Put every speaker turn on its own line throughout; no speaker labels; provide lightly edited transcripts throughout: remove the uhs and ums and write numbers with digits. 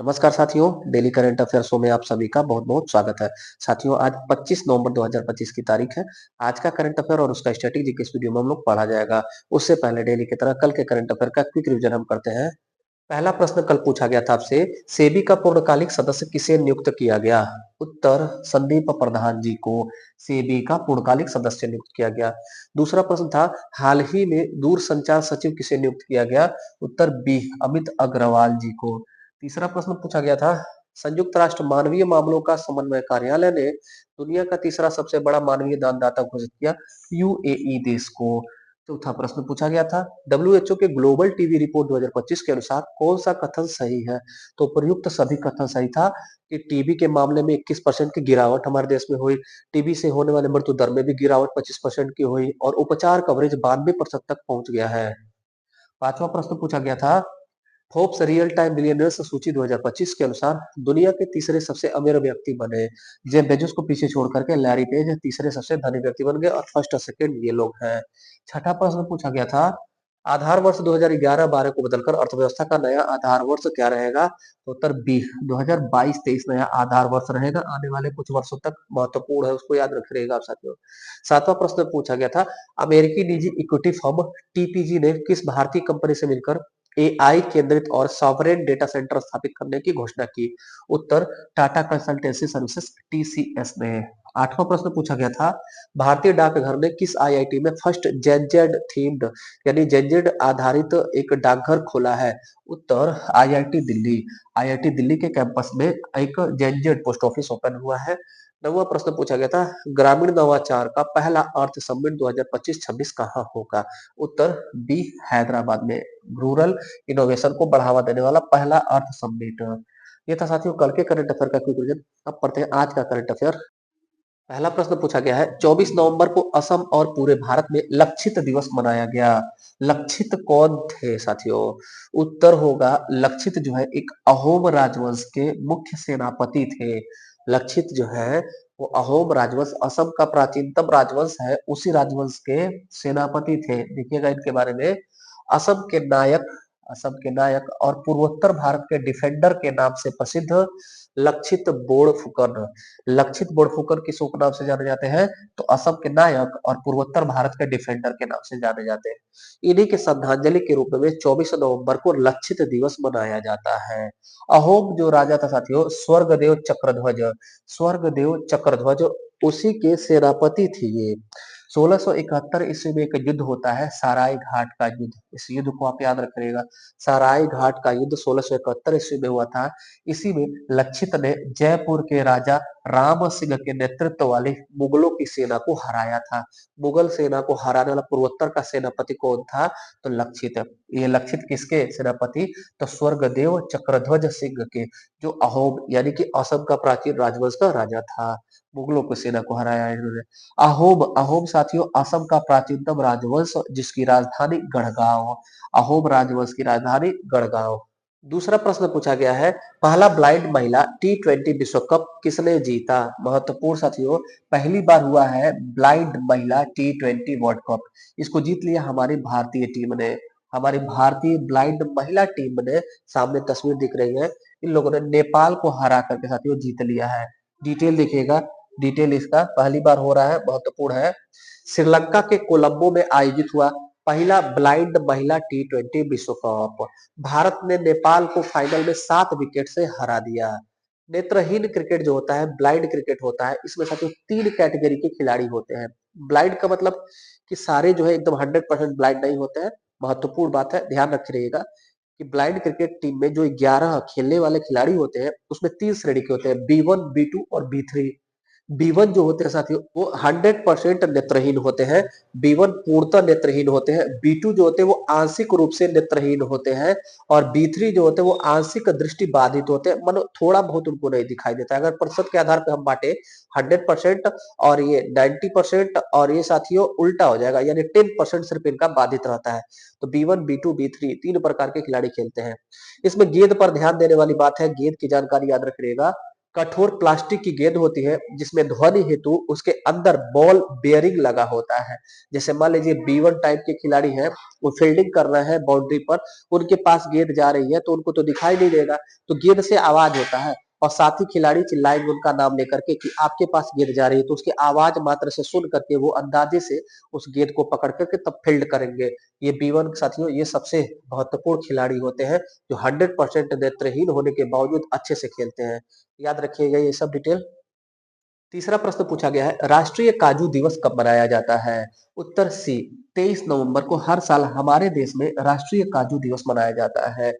नमस्कार साथियों, daily current affair show में आप सभी का बहुत-बहुत स्वागत है। साथियों, आज 25 नवंबर 2025 की तारीख है। आज का करंट अफेयर और उसका स्ट्रैटेजी इस वीडियो में हम लोग पढ़ा जाएगा। उससे पहले डेली की तरह कल के करंट अफेयर का क्विक रिवीजन हम करते हैं। पहला प्रश्न कल पूछा गया था आपसे, सेबी का पूर्णकालिक सदस्य किसे नियुक्त किया गया? उत्तर, संदीप प्रधान जी को सेबी का पूर्णकालिक सदस्य नियुक्त किया गया। दूसरा प्रश्न था, हाल ही में दूरसंचार सचिव किसे नियुक्त किया गया? उत्तर बी, अमित अग्रवाल जी को। तीसरा प्रश्न पूछा गया था, संयुक्त राष्ट्र मानवीय मामलों का समन्वय कार्यालय ने दुनिया का तीसरा सबसे बड़ा मानवीय दानदाता घोषित किया यूएई देश को। चौथा प्रश्न पूछा गया था, डब्ल्यूएचओ के ग्लोबल टीबी रिपोर्ट 2025 के अनुसार कौन सा कथन सही है? तो प्रयुक्त सभी कथन सही था कि टीबी के मामले में 21% की गिरावट हमारे देश में हुई, टीबी से होने वाले मृत्यु दर में भी गिरावट 25% की हुई और उपचार कवरेज 92% तक पहुंच गया है। पांचवा प्रश्न पूछा गया था, फोर्ब्स रियल टाइम बिलियनर्स सूची 2025 के अनुसार दुनिया के तीसरे सबसे अमीर व्यक्ति बने। जेफ बेजोस को पीछे छोड़ करके लैरी पेज तीसरे सबसे धनी व्यक्ति बन गए और फर्स्ट और सेकंड ये लोग हैं। छठा प्रश्न पूछा गया था, आधार वर्ष 2011-12 को बदलकर अर्थव्यवस्था का नया आधार वर्ष क्या रहेगा? तो उत्तर बी, 2022-23 नया आधार वर्ष रहेगा। आने वाले कुछ वर्षों तक महत्वपूर्ण है, उसको याद रखिएगा आप साथियों। सातवां प्रश्न पूछा गया था, अमेरिकी निजी इक्विटी फर्म टीपीजी ने किस भारतीय कंपनी से मिलकर एआई केंद्रित और सॉवरेन डेटा सेंटर स्थापित करने की घोषणा की? उत्तर, टाटा कंसल्टेंसी सर्विसेज टीसीएस ने। आठवां प्रश्न पूछा गया था, भारतीय डाकघर ने किस आईआईटी में फर्स्ट जेनजेड थीम्ड यानी जेनजेड आधारित एक डाकघर खोला है? उत्तर, आईआईटी दिल्ली। आईआईटी दिल्ली के कैंपस में एक जेनजेड पोस्ट ऑफिस ओपन हुआ है। नौवां प्रश्न पूछा गया था, ग्रामीण नवाचार का पहला अर्थ समिट 2025-26 कहाँ होगा? उत्तर बी, हैदराबाद में। रूरल इनोवेशन को बढ़ावा देने वाला पहला अर्थ समिट। ये था साथियों कल के करंट अफेयर का क्विक रिवीजन। अब पढ़ते हैं आज का करंट अफेयर। पहला प्रश्न पूछा गया है, 24 नवंबर को असम और पूरे भारत में लक्षित दिवस मनाया गया। लक्षित कौन थे साथियों? उत्तर होगा, लक्षित जो है एक अहोम राजवंश के मुख्य सेनापति थे। लक्षित जो है वो अहोम राजवंश, असम का प्राचीनतम राजवंश है, उसी राजवंश के सेनापति थे। देखिएगा इनके बारे में, असम के नायक असम के नायक और पूर्वोत्तर भारत के डिफेंडर के नाम से प्रसिद्ध लक्षित बोड़फुकन। लक्षित बोड़फुकन किस उपनाम से जाने जाते हैं? तो असम के नायक और पूर्वोत्तर भारत के डिफेंडर के नाम से जाने जाते हैं। इन्हीं के श्रद्धांजलि के रूप में 24 नवंबर को लक्षित दिवस मनाया जाता है। अहोम जो राजा था साथियों, स्वर्गदेव चक्रध्वज उसी के सेनापति थे ये। 1671 ईस्वी में एक युद्ध होता है, सराय घाट का युद्ध। इस युद्ध को आप याद रखिएगा, सराय घाट का युद्ध 1671 ईस्वी में हुआ था। इसी में लक्षित ने जयपुर के राजा राम सिंह के नेतृत्व वाली मुगलों की सेना को हराया था। मुगल सेना को हराने वाला पूर्वोत्तर का सेनापति कौन था? तो लक्षित। ये लक्षित किसके सेनापति? तो स्वर्गदेव चक्रध्वज सिंह के, जो अहोम यानी कि असम का प्राचीन राजवंश का राजा था। मुगलों की सेना को हराया है इन्होंने। अहोम अहोम साथियों असम का प्राचीनतम राजवंश जिसकी राजधानी गढ़गांव। अहोम राजवंश की राजधानी गढ़गांव। दूसरा प्रश्न पूछा गया है, पहला ब्लाइंड महिला टी20 विश्व कप किसने जीता? महत्वपूर्ण साथियों, पहली बार हुआ है ब्लाइंड महिला टी20 वर्ल्ड कप। इसको जीत लिया हमारी भारतीय टीम ने। हमारी भारतीय ब्लाइंड महिला टीम ने, सामने तस्वीर दिख रही है, इन लोगों ने नेपाल को हरा करके साथियों जीत लिया है। डिटेल देखिएगा, डिटेल इसका पहली बार हो रहा है, महत्वपूर्ण है। श्रीलंका के कोलंबो में आयोजित हुआ पहला ब्लाइंड महिला टी20 विश्व कप। भारत ने नेपाल को फाइनल में 7 विकेट से हरा दिया। नेत्रहीन क्रिकेट जो होता है, ब्लाइंड क्रिकेट होता है, इसमें साथियों 3 कैटेगरी के खिलाड़ी होते हैं। ब्लाइंड का मतलब कि सारे जो है एकदम 100% ब्लाइंड नहीं होते हैं। महत्वपूर्ण बात है, ध्यान रखे रहिएगा कि ब्लाइंड क्रिकेट टीम में जो 11 खेलने वाले खिलाड़ी होते हैं, उसमें 3 श्रेणी के होते हैं, बी1, बी2 और बी3। बी1 जो होते हैं साथियों वो 100% नेत्रहीन होते हैं। बी1 पूर्णतः नेत्रहीन होते हैं। बी2 जो होते हैं वो आंशिक रूप से नेत्रहीन होते हैं और बी3 जो होते हैं वो आंशिक दृष्टि बाधित होते हैं, मतलब थोड़ा बहुत उनको नहीं दिखाई देता है। अगर प्रतिशत के आधार पर हम बांटे 100% और ये 90% और ये साथियों उल्टा हो जाएगा, यानी 10% सिर्फ इनका बाधित रहता है। तो बी1, बी2, बी3 तीन प्रकार के खिलाड़ी खेलते हैं। इसमें गेंद पर ध्यान देने वाली बात है, गेंद की जानकारी याद रखिएगा। कठोर प्लास्टिक की गेंद होती है जिसमें ध्वनि हेतु उसके अंदर बॉल बेयरिंग लगा होता है। जैसे मान लीजिए बी1 टाइप के खिलाड़ी हैं, वो फील्डिंग कर रहे हैं बाउंड्री पर, उनके पास गेंद जा रही है तो उनको तो दिखाई नहीं देगा, तो गेंद से आवाज होता है और साथ ही खिलाड़ी चिल्लाएंगे उनका नाम लेकर के कि आपके पास गेंद जा रही है, तो उसकी आवाज मात्र से सुन करके वो अंदाजे से उस गेंद को पकड़ करके तब फील्ड करेंगे। ये बी1 साथियों ये सबसे महत्वपूर्ण खिलाड़ी होते हैं जो 100% नेत्रहीन होने के बावजूद अच्छे से खेलते हैं। याद रखिएगा ये सब डिटेल। तीसरा प्रश्न पूछा गया है, राष्ट्रीय काजू दिवस कब मनाया जाता है? उत्तर सी, 23 नवंबर को हर साल हमारे देश में राष्ट्रीय काजू दिवस मनाया जाता है।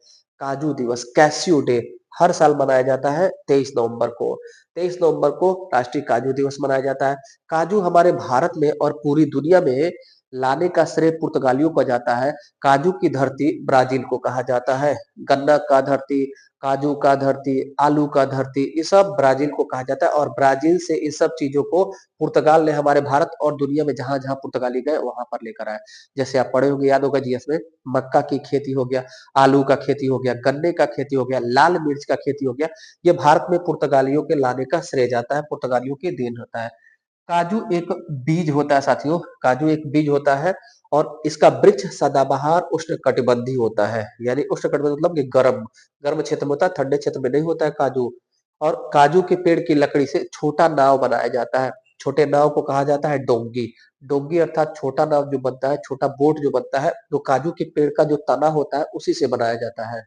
काजू दिवस, कैस्यू डे, हर साल मनाया जाता है 23 नवंबर को। 23 नवंबर को राष्ट्रीय काजू दिवस मनाया जाता है। काजू हमारे भारत में और पूरी दुनिया में लाने का श्रेय पुर्तगालियों को जाता है। काजू की धरती ब्राजील को कहा जाता है। गन्ना का धरती, काजू का धरती, आलू का धरती, ये सब ब्राजील को कहा जाता है और ब्राजील से इन सब चीजों को पुर्तगाल ने हमारे भारत और दुनिया में जहां जहां पुर्तगाली गए वहां पर लेकर आए। जैसे आप पढ़े होंगे, याद होगा जीएस में, मक्का की खेती हो गया, आलू का खेती हो गया, गन्ने का खेती हो गया, लाल मिर्च का खेती हो गया, ये भारत में पुर्तगालियों के लाने का श्रेय जाता है, पुर्तगालियों के देन होता है। काजू एक बीज होता है साथियों, काजू एक बीज होता है और इसका वृक्ष सदाबहार उष्णकटिबंधीय होता है। यानी उष्णकटिबंधीय मतलब कि गर्म गर्म क्षेत्र में होता है, ठंडे क्षेत्र में नहीं होता है काजू। और काजू के पेड़ की लकड़ी से छोटा नाव बनाया जाता है। छोटे नाव को कहा जाता है डोंगी। डोंगी अर्थात छोटा नाव जो बनता है, छोटा बोट जो बनता है, तो काजू के पेड़ का जो तना होता है उसी से बनाया जाता है।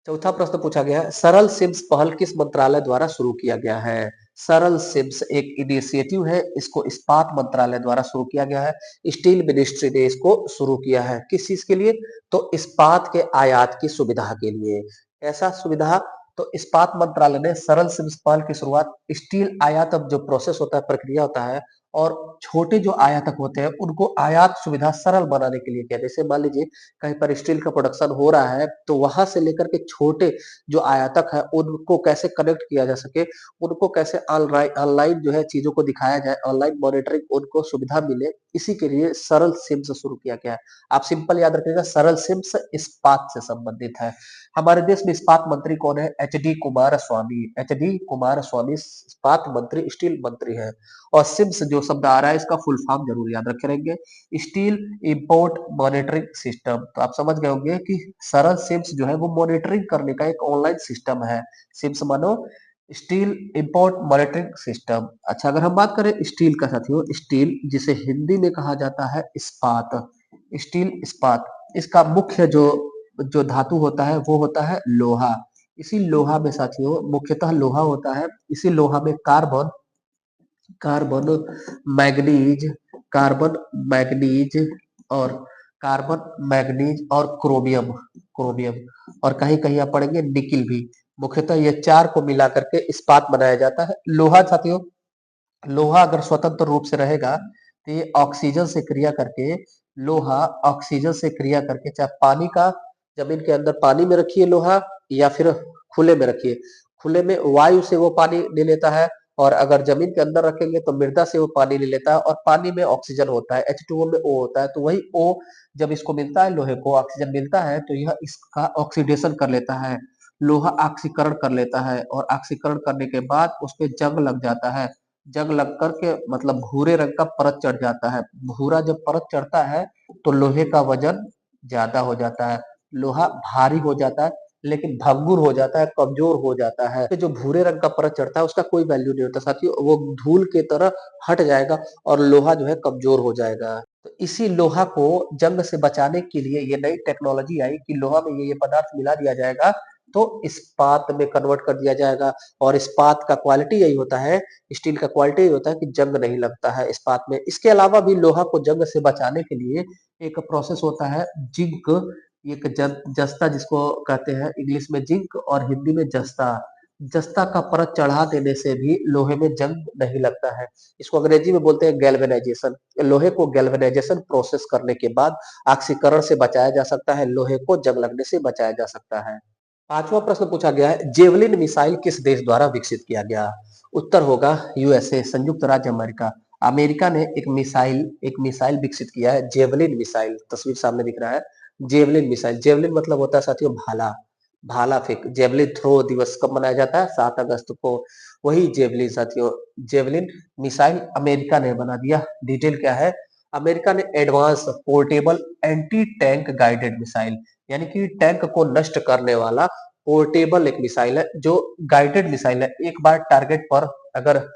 चौथा प्रश्न पूछा गया है, सरल सिम्स पहल किस मंत्रालय द्वारा शुरू किया गया है? सरल सिम्स एक इनिशिएटिव है, इसको इस्पात मंत्रालय द्वारा शुरू किया गया है। स्टील मिनिस्ट्री ने इसको शुरू किया है। किस चीज के लिए? तो इस्पात के आयात की सुविधा के लिए। ऐसा सुविधा, तो इस्पात मंत्रालय ने सरल सिम्स पहल की शुरुआत, स्टील आयात अब जो प्रोसेस होता है, प्रक्रिया होता है, और छोटे जो आयातक होते हैं उनको आयात सुविधा सरल बनाने के लिए किया। जैसे मान लीजिए कहीं पर स्टील का प्रोडक्शन हो रहा है तो वहां से लेकर के छोटे जो आयातक है उनको कैसे कनेक्ट किया जा सके, उनको कैसे ऑनलाइन ऑनलाइन जो है चीजों को दिखाया जाए, ऑनलाइन मॉनिटरिंग उनको सुविधा मिले, इसी के लिए सरल सिम्स शुरू किया गया है। आप सिंपल याद रखिएगा, सरल सिम्स इस्पात से संबंधित है। हमारे देश में इस्पात मंत्री कौन है? एच डी कुमार स्वामी। एच डी कुमार स्वामी इस्पात मंत्री, स्टील मंत्री है। और सिम्स जो शब्द आ रहा है इसका फुल फॉर्म जरूर याद रखे रहेंगे, स्टील इंपोर्ट मॉनिटरिंग सिस्टम। तो आप समझ गए होंगे कि सरल सिम्स जो है वो मॉनिटरिंग करने का एक ऑनलाइन सिस्टम है। सिम्स मानो स्टील इंपोर्ट मॉनिटरिंग सिस्टम। अच्छा, अगर हम बात करें स्टील का साथियों, स्टील जिसे हिंदी में कहा जाता है इस्पात, स्टील इस्पात, इसका मुख्य जो जो धातु होता है वो होता है लोहा। इसी लोहा में साथियों मुख्यतः लोहा होता है। इसी लोहा में carbon, carbon manganese, carbon manganese और कार्बन मैग्नीज और क्रोमियम, क्रोमियम, और कहीं कहीं आप पढ़ेंगे निकिल भी। मुख्यतः ये चार को मिला करके इस्पात बनाया जाता है। लोहा साथियों, लोहा अगर स्वतंत्र रूप से रहेगा तो ये ऑक्सीजन से क्रिया करके, लोहा ऑक्सीजन से क्रिया करके, चाहे पानी का, जमीन के अंदर पानी में रखिए लोहा या फिर खुले में रखिए, खुले में वायु से वो पानी ले लेता है, और अगर जमीन के अंदर रखेंगे तो मृदा से वो पानी ले लेता है, और पानी में ऑक्सीजन होता है, H2O में O होता है, तो वही O जब इसको मिलता है, लोहे को ऑक्सीजन मिलता है तो यह इसका ऑक्सीडेशन कर लेता है, लोहा ऑक्सीकरण कर लेता है, और ऑक्सीकरण करने के बाद उस पे जंग लग जाता है। जंग लग करके मतलब भूरे रंग का परत चढ़ जाता है। भूरा जब परत चढ़ता है तो लोहे का वजन ज्यादा हो जाता है, लोहा भारी हो जाता है, लेकिन भंगुर हो जाता है, कमजोर हो जाता है। तो जो भूरे रंग का परत चढ़ता है उसका कोई वैल्यू नहीं होता साथियों, वो धूल के तरह हट जाएगा और लोहा जो है कमजोर हो जाएगा। तो इसी लोहा को जंग से बचाने के लिए ये नई टेक्नोलॉजी आई कि लोहा में ये पदार्थ मिला दिया जाएगा तो इस्पात में कन्वर्ट कर दिया जाएगा। और इस्पात का क्वालिटी यही होता है, स्टील का क्वालिटी यही होता है कि जंग नहीं लगता है इस्पात में। इसके अलावा भी लोहा को जंग से बचाने के लिए एक प्रोसेस होता है जिंक, एक जस्ता जिसको कहते हैं इंग्लिश में जिंक और हिंदी में जस्ता। जस्ता का परत चढ़ा देने से भी लोहे में जंग नहीं लगता है। इसको अंग्रेजी में बोलते हैं गैल्वेनाइजेशन। लोहे को गैल्वेनाइजेशन प्रोसेस करने के बाद ऑक्सीकरण से बचाया जा सकता है, लोहे को जंग लगने से बचाया जा सकता है। पांचवा प्रश्न पूछा गया है, जेवलिन मिसाइल किस देश द्वारा विकसित किया गया? उत्तर होगा यूएसए, संयुक्त राज्य अमेरिका। अमेरिका ने एक मिसाइल विकसित किया है, जेवलिन मिसाइल। तस्वीर सामने दिख रहा है, जेवलिन मिसाइल। जेवलिन मतलब होता है साथियों भाला, भाला फेंक। जेवलिन थ्रो दिवस कब मनाया जाता है? 7 अगस्त को। वही जेवलिन साथियों, जेवलिन मिसाइल अमेरिका ने बना दिया। डिटेल क्या है? अमेरिका ने advance portable anti tank guided missile, यानी कि टैंक को नष्ट करने वाला पोर्टेबल एक मिसाइल है, जो गाइडेड मिसाइल है। अगर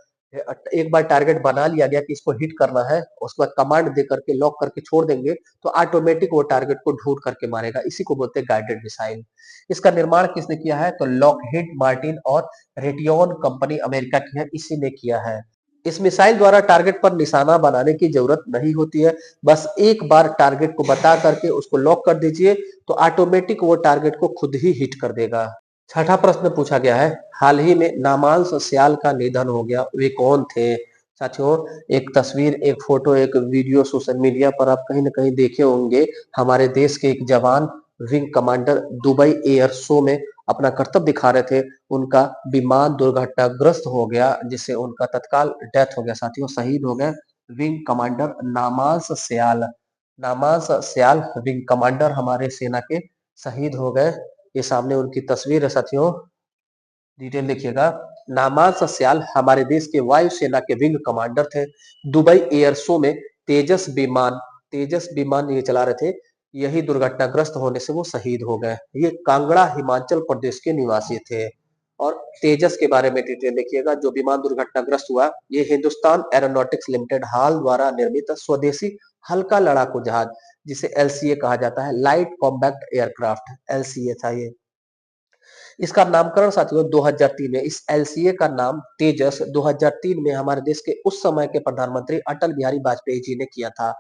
एक बार टारगेट बना लिया गया कि इसको हिट करना है, उसके बाद कमांड दे करके लॉक करके छोड़ देंगे, तो ऑटोमेटिक वो टारगेट को ढूंढ करके मारेगा। इसी को बोलते हैं गाइडेड मिसाइल। इसका निर्माण किसने किया है? तो लॉकहीड मार्टिन और रेटियन कंपनी अमेरिका की है, इसी ने किया है। इस मिसाइल द्वारा टारगेट पर निशाना बनाने की जरूरत नहीं होती है। बस एक बार टारगेट को बता करके उसको लॉक कर दीजिए, तो ऑटोमेटिक वो टारगेट को खुद ही हिट कर देगा। छठा प्रश्न पूछा गया है, हाल ही में नामांश स्याल का निधन हो गया, वे कौन थे? साथियों, एक तस्वीर, एक फोटो, एक वीडियो सोशल मीडिया पर आप कहीं ना कहीं देखे होंगे। हमारे देश के एक जवान wing commander Dubai air show में अपना कर्तव्य दिखा रहे थे। उनका विमान दुर्घटनाग्रस्त हो गया, जिससे उनका तत्काल डेथ हो गया। साथियों, शहीद हो गए विंग कमांडर नामांश स्याल विंग कमांडर हमारे सेना के शहीद हो गए। ये सामने उनकी तस्वीर है साथियों, डिटेल देखिएगा। नामांश सस्याल हमारे देश के वायुसेना के विंग कमांडर थे। दुबई एयर शो में तेजस विमान ये चला रहे थे। यही दुर्घटनाग्रस्त होने से वो शहीद हो गए। ये कांगड़ा हिमाचल प्रदेश के निवासी थे। और तेजस के बारे में डिटेल देखिएगा। जो विमान दुर्घटनाग्रस्त हुआ, ये हिंदुस्तान एरोनॉटिक्स लिमिटेड हाल द्वारा निर्मित स्वदेशी हल्का लड़ाकू जहाज, जिसे एलसीए कहा जाता है, लाइट कॉम्बैक्ट एयरक्राफ्ट, एलसीए था ये। इसका नामकरण साथियों 2003 में, इस एलसीए का नाम तेजस 2003 में हमारे देश के उस समय के प्रधानमंत्री अटल बिहारी वाजपेयी जी ने किया था।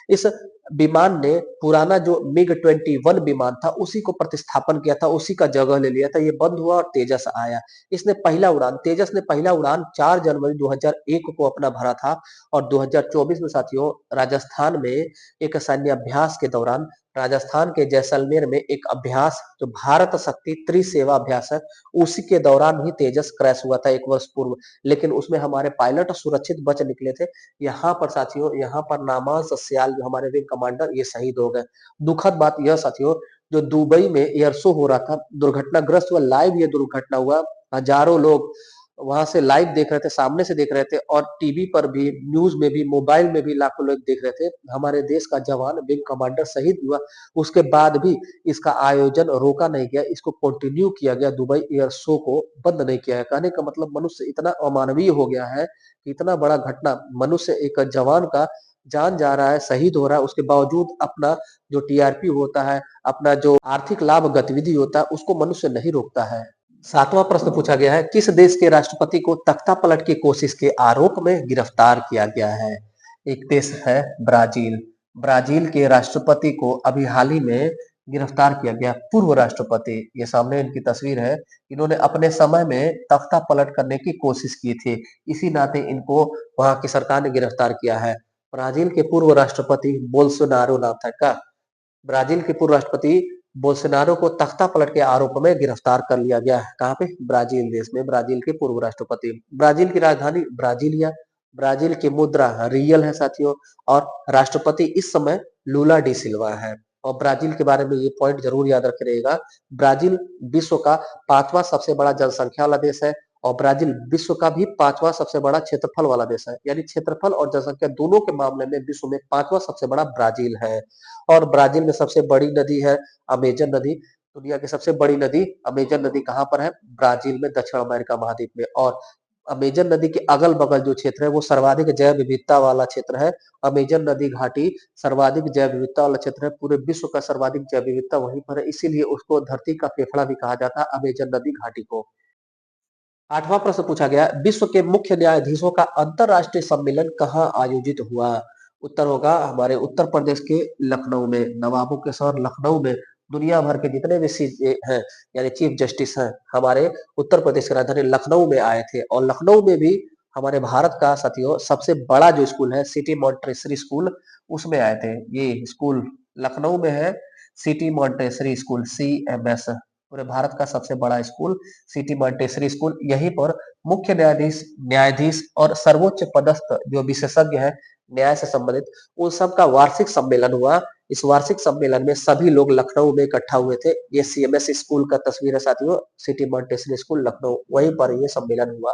इस विमान ने पुराना जो मिग 21 विमान था, उसी को प्रतिस्थापन किया था, उसी का जगह ले लिया था। ये बंद हुआ और तेजस आया। तेजस ने पहला उड़ान 4 जनवरी 2001 को अपना भरा था। और 2024 में साथियों, राजस्थान में एक सैन्य अभ्यास के दौरान, राजस्थान के जैसलमेर में एक अभ्यास, जो भारत शक्ति त्रिसेवा अभ्यास है, उसी के दौरान ही तेजस क्रैश हुआ था 1 वर्ष पूर्व। लेकिन उसमें हमारे पायलट सुरक्षित बच निकले थे। यहाँ पर साथियों, यहाँ पर नामांश सस्याल जो हमारे विंग कमांडर, ये शहीद हो गए। दुखद बात यह साथियों, जो दुबई में एयर शो हो रहा था, दुर्घटनाग्रस्त हुआ, लाइव ये दुर्घटना हुआ। हजारों लोग वहां से लाइव देख रहे थे, सामने से देख रहे थे, और टीवी पर भी, न्यूज में भी, मोबाइल में भी लाखों लोग देख रहे थे। हमारे देश का जवान विंग कमांडर शहीद हुआ। उसके बाद भी इसका आयोजन रोका नहीं गया, इसको कंटिन्यू किया गया। दुबई एयर शो को बंद नहीं किया है। कहने का मतलब, मनुष्य इतना अमानवीय हो गया है कि इतना बड़ा घटना, मनुष्य एक जवान का जान जा रहा है, शहीद हो रहा है, उसके बावजूद अपना जो टीआरपी होता है, अपना जो आर्थिक लाभ गतिविधि होता है, उसको मनुष्य नहीं रोकता है। सातवां प्रश्न पूछा गया है, किस देश के राष्ट्रपति को तख्ता पलट की कोशिश के आरोप में गिरफ्तार किया गया है? एक देश है ब्राजील। ब्राजील के राष्ट्रपति को अभी हाल ही में गिरफ्तार किया गया, पूर्व राष्ट्रपति। ये सामने इनकी तस्वीर है। इन्होंने अपने समय में तख्ता पलट करने की कोशिश की थी, इसी नाते इनको वहां की सरकार ने गिरफ्तार किया है। ब्राजील के पूर्व राष्ट्रपति बोल्सोनारो नाम था का ब्राजील के पूर्व राष्ट्रपति बोल्सोनारो को तख्ता पलट के आरोप में गिरफ्तार कर लिया गया है। कहाँ पे? ब्राजील देश में। ब्राजील के पूर्व राष्ट्रपति। ब्राजील की राजधानी ब्राजीलिया। ब्राजील की मुद्रा रियल है साथियों। और राष्ट्रपति इस समय लूला डी सिल्वा है। और ब्राजील के बारे में ये पॉइंट जरूर याद रखिएगा, ब्राजील विश्व का 5वां सबसे बड़ा जनसंख्या वाला देश है। और ब्राजील विश्व का भी 5वां सबसे बड़ा क्षेत्रफल वाला देश है। यानी क्षेत्रफल और जनसंख्या दोनों के मामले में विश्व में 5वां सबसे बड़ा ब्राजील है। और ब्राजील में सबसे बड़ी नदी है अमेजन नदी। दुनिया की सबसे बड़ी नदी अमेजन नदी कहाँ पर है? ब्राजील में, दक्षिण अमेरिका महाद्वीप में। और अमेजन नदी के अगल बगल जो क्षेत्र है, वो सर्वाधिक जैव विविधता वाला क्षेत्र है। अमेजन नदी घाटी सर्वाधिक जैव विविधता वाला क्षेत्र है। पूरे विश्व का सर्वाधिक जैव विविधता वहीं पर है, इसीलिए उसको धरती का फेफड़ा भी कहा जाता है, अमेजन नदी घाटी को। आठवां प्रश्न पूछा गया, विश्व के मुख्य न्यायाधीशों का अंतरराष्ट्रीय सम्मेलन कहाँ आयोजित हुआ? उत्तर होगा हमारे उत्तर प्रदेश के लखनऊ में, नवाबों के शहर लखनऊ में। दुनिया भर के जितने भी सीजे हैं, यानी चीफ जस्टिस हैं, हमारे उत्तर प्रदेश की राजधानी लखनऊ में आए थे। और लखनऊ में भी हमारे भारत का साथियों सबसे बड़ा जो स्कूल है, सिटी मॉन्टेसरी स्कूल, उसमें आए थे। ये स्कूल लखनऊ में है, सिटी मॉन्टेसरी स्कूल, CMS। पूरे भारत का सबसे बड़ा स्कूल सिटी मॉन्टेसरी स्कूल। यहीं पर मुख्य न्यायाधीश और सर्वोच्च पदस्थ जो विशेषज्ञ हैं न्याय से संबंधित, उन सब का वार्षिक सम्मेलन हुआ। इस वार्षिक सम्मेलन में सभी लोग लखनऊ में इकट्ठा हुए थे। ये CMS स्कूल का तस्वीर है साथियों, सिटी मॉन्टेसरी स्कूल लखनऊ, वहीं पर ये सम्मेलन हुआ।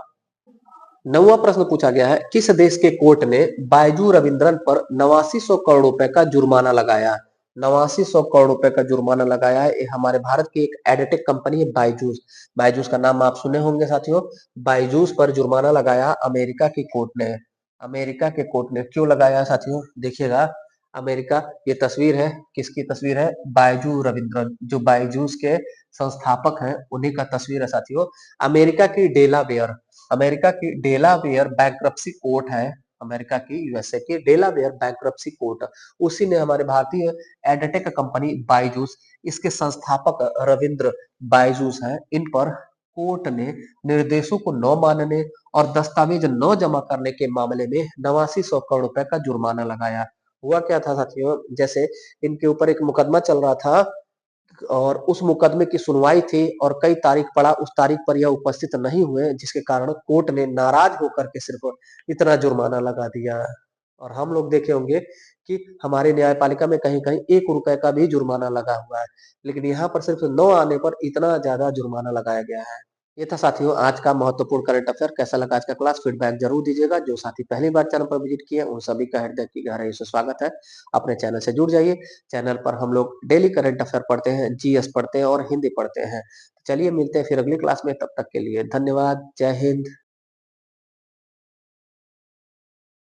9वां प्रश्न पूछा गया है, किस देश के कोर्ट ने बायजू रविंद्रन पर 8900 करोड़ रुपए का जुर्माना लगाया? 8900 करोड़ रुपए का जुर्माना लगाया है। ये हमारे भारत की एक एडटेक कंपनी है बायजूस। बायजूस का नाम आप सुने होंगे साथियों। बायजूस पर जुर्माना लगाया अमेरिका की कोर्ट ने। अमेरिका के कोर्ट ने क्यों लगाया साथियों? देखिएगा, अमेरिका, ये तस्वीर है, किसकी तस्वीर है? बायजू रविंद्रन, जो बायजूस के संस्थापक हैं, उन्हीं का तस्वीर है साथियों। अमेरिका की डेलावेयर, अमेरिका की डेलावेयर बैंक्रप्सी कोर्ट है, अमेरिका की, यूएसए की डेलावेयर बैंक्रप्सी कोर्ट, उसी ने हमारे भारतीय एडटेक कंपनी बायजूस, इसके संस्थापक रविंद्र बायजूस हैं, इन पर कोर्ट ने निर्देशों को न मानने और दस्तावेज न जमा करने के मामले में 8900 करोड़ रुपए का जुर्माना लगाया। हुआ क्या था साथियों, जैसे इनके ऊपर एक मुकदमा चल रहा था और उस मुकदमे की सुनवाई थी और कई तारीख पड़ा, उस तारीख पर यह उपस्थित नहीं हुए, जिसके कारण कोर्ट ने नाराज होकर के सिर्फ इतना जुर्माना लगा दिया। और हम लोग देखे होंगे कि हमारी न्यायपालिका में कहीं-कहीं 1 रुपए का भी जुर्माना लगा हुआ है, लेकिन यहाँ पर सिर्फ 9 आने पर इतना ज़्यादा जुर्माना लगाया गया है। ये था साथियों आज का महत्वपूर्ण करंट अफेयर। कैसा लगा आज का क्लास? फीडबैक जरूर दीजिएगा। जो साथी पहली बार चैनल पर विजिट किए उन सभी का हृदय की गहराई से स्वागत है। अपने चैनल से जुड़ जाइए। चैनल पर हम लोग डेली करंट अफेयर पढ़ते हैं, जीएस पढ़ते हैं और हिंदी पढ़ते हैं। चलिए मिलते हैं फिर अगली क्लास में, तब तक के लिए धन्यवाद। जय हिंद।